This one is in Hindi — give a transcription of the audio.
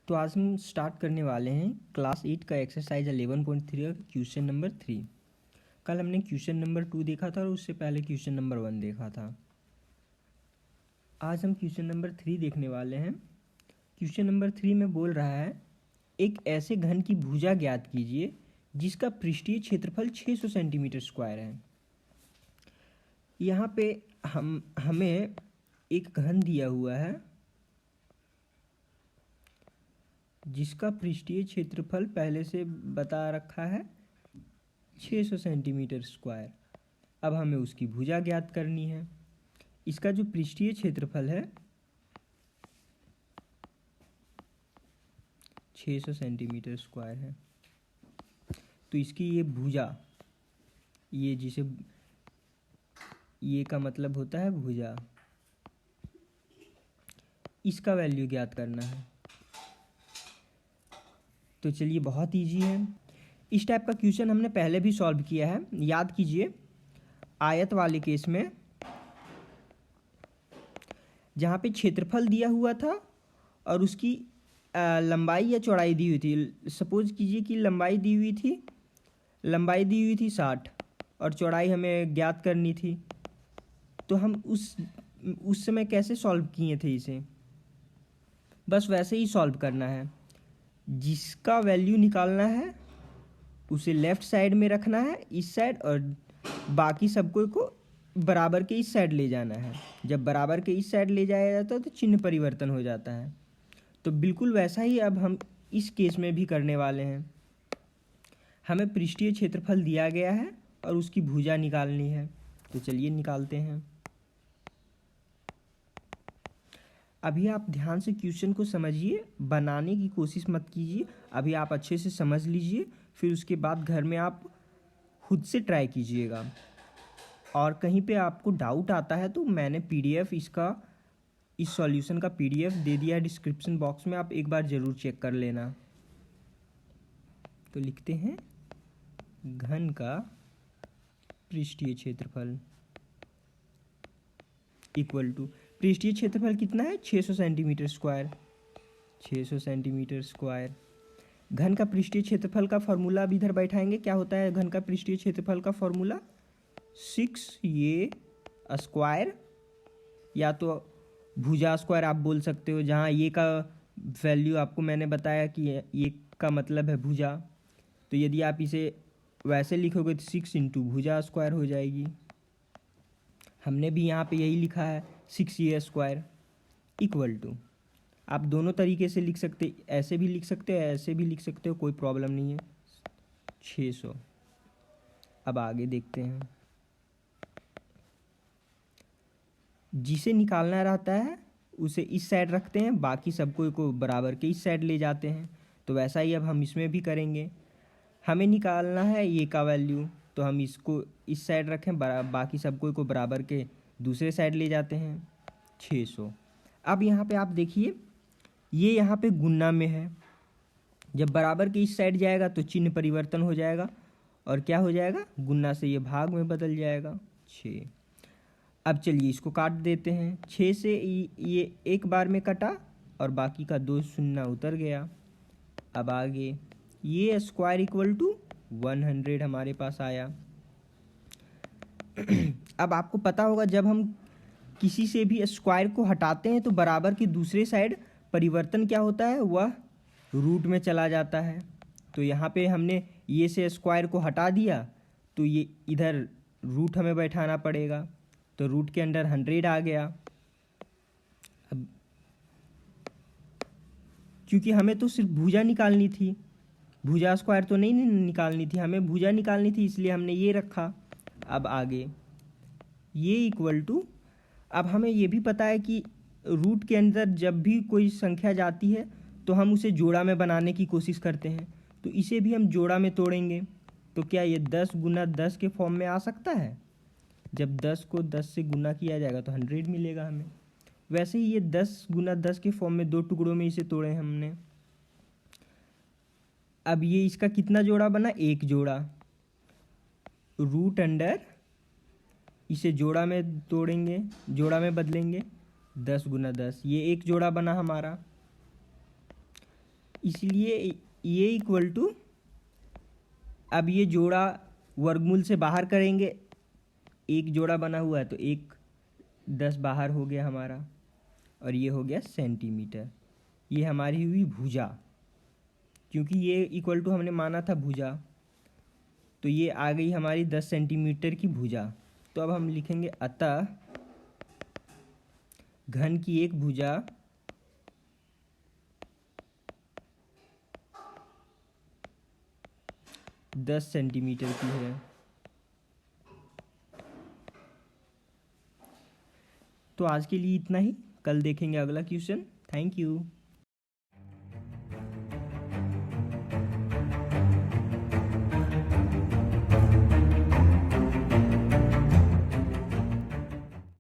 तो आज हम स्टार्ट करने वाले हैं क्लास 8 का एक्सरसाइज 11.3 का क्वेश्चन नंबर 3। कल हमने क्वेश्चन नंबर 2 देखा था और उससे पहले क्वेश्चन नंबर 1 देखा था। आज हम क्वेश्चन नंबर 3 देखने वाले हैं। क्वेश्चन नंबर 3 में बोल रहा है एक ऐसे घन की भुजा ज्ञात कीजिए जिसका पृष्ठीय क्षेत्रफल 600 सेंटीमीटर स्क्वायर है। यहाँ पे हमें एक घन दिया हुआ है जिसका पृष्ठीय क्षेत्रफल पहले से बता रखा है 600 सेंटीमीटर स्क्वायर। अब हमें उसकी भुजा ज्ञात करनी है। इसका जो पृष्ठीय क्षेत्रफल है 600 सेंटीमीटर स्क्वायर है, तो इसकी ये भुजा, ये जिसे ये का मतलब होता है भुजा, इसका वैल्यू ज्ञात करना है। तो चलिए, बहुत इजी है। इस टाइप का क्वेश्चन हमने पहले भी सॉल्व किया है, याद कीजिए। आयत वाले केस में जहाँ पे क्षेत्रफल दिया हुआ था और उसकी लंबाई या चौड़ाई दी हुई थी। सपोज कीजिए कि लंबाई दी हुई थी 60 और चौड़ाई हमें ज्ञात करनी थी। तो हम उस समय कैसे सॉल्व किए थे इसे, बस वैसे ही सॉल्व करना है। जिसका वैल्यू निकालना है उसे लेफ़्ट साइड में रखना है, इस साइड, और बाकी सबको को बराबर के इस साइड ले जाना है। जब बराबर के इस साइड ले जाया जाता है तो चिन्ह परिवर्तन हो जाता है। तो बिल्कुल वैसा ही अब हम इस केस में भी करने वाले हैं। हमें पृष्ठीय क्षेत्रफल दिया गया है और उसकी भुजा निकालनी है। तो चलिए निकालते हैं। अभी आप ध्यान से क्वेश्चन को समझिए, बनाने की कोशिश मत कीजिए। अभी आप अच्छे से समझ लीजिए, फिर उसके बाद घर में आप खुद से ट्राई कीजिएगा। और कहीं पे आपको डाउट आता है तो मैंने पीडीएफ इस सॉल्यूशन का पीडीएफ दे दिया डिस्क्रिप्शन बॉक्स में, आप एक बार ज़रूर चेक कर लेना। तो लिखते हैं घन का पृष्ठीय क्षेत्रफल इक्वल टू, पृष्ठीय क्षेत्रफल कितना है 600 सेंटीमीटर स्क्वायर। 600 centimetre square. घन का पृष्ठीय क्षेत्रफल का फॉर्मूला अब इधर बैठाएंगे। क्या होता है घन का पृष्ठीय क्षेत्रफल का फॉर्मूला? 6 ये स्क्वायर, या तो भुजा स्क्वायर आप बोल सकते हो, जहाँ ये का वैल्यू आपको मैंने बताया कि ये का मतलब है भुजा। तो यदि आप इसे वैसे लिखोगे तो 6 इंटू भुजा स्क्वायर हो जाएगी। हमने भी यहाँ पे यही लिखा है 6 ये स्क्वायर इक्वल टू, आप दोनों तरीके से लिख सकते, ऐसे भी लिख सकते हो, ऐसे भी लिख सकते हो, कोई प्रॉब्लम नहीं है, 600। अब आगे देखते हैं। जिसे निकालना रहता है उसे इस साइड रखते हैं, बाकी सबको को बराबर के इस साइड ले जाते हैं। तो वैसा ही अब हम इसमें भी करेंगे। हमें निकालना है ये का वैल्यू, तो हम इसको इस साइड रखें, बाकी सबको को बराबर के दूसरे साइड ले जाते हैं, 600। अब यहाँ पे आप देखिए, ये यहाँ पे गुना में है। जब बराबर के इस साइड जाएगा तो चिन्ह परिवर्तन हो जाएगा और क्या हो जाएगा, गुना से ये भाग में बदल जाएगा, 6। अब चलिए इसको काट देते हैं। 6 से ये एक बार में कटा और बाकी का 2 शून्य उतर गया। अब आगे ये स्क्वायर इक्वल टू 100 हमारे पास आया। अब आपको पता होगा जब हम किसी से भी स्क्वायर को हटाते हैं तो बराबर की दूसरे साइड परिवर्तन क्या होता है, वह रूट में चला जाता है। तो यहाँ पे हमने ये से स्क्वायर को हटा दिया तो ये इधर रूट हमें बैठाना पड़ेगा, तो रूट के अंडर 100 आ गया। अब क्योंकि हमें तो सिर्फ भुजा निकालनी थी, भुजा स्क्वायर तो नहीं निकालनी थी, हमें भुजा निकालनी थी, इसलिए हमने ये रखा। अब आगे ये इक्वल टू, अब हमें ये भी पता है कि रूट के अंदर जब भी कोई संख्या जाती है तो हम उसे जोड़ा में बनाने की कोशिश करते हैं। तो इसे भी हम जोड़ा में तोड़ेंगे तो क्या ये 10 गुना 10 के फॉर्म में आ सकता है? जब 10 को 10 से गुना किया जाएगा तो 100 मिलेगा हमें। वैसे ही ये 10 गुना 10 के फॉर्म में 2 टुकड़ों में इसे तोड़े हमने। अब ये इसका कितना जोड़ा बना? एक जोड़ा। रूट अंडर, इसे जोड़ा में तोड़ेंगे, जोड़ा में बदलेंगे, 10 गुना 10, ये एक जोड़ा बना हमारा। इसलिए ये इक्वल टू, अब ये जोड़ा वर्गमूल से बाहर करेंगे, एक जोड़ा बना हुआ है तो एक 10 बाहर हो गया हमारा, और ये हो गया सेंटीमीटर। ये हमारी हुई भुजा, क्योंकि ये इक्वल टू हमने माना था भुजा, तो ये आ गई हमारी 10 सेंटीमीटर की भुजा। तो अब हम लिखेंगे अतः घन की एक भुजा 10 सेंटीमीटर की है। तो आज के लिए इतना ही, कल देखेंगे अगला क्वेश्चन। Thank you.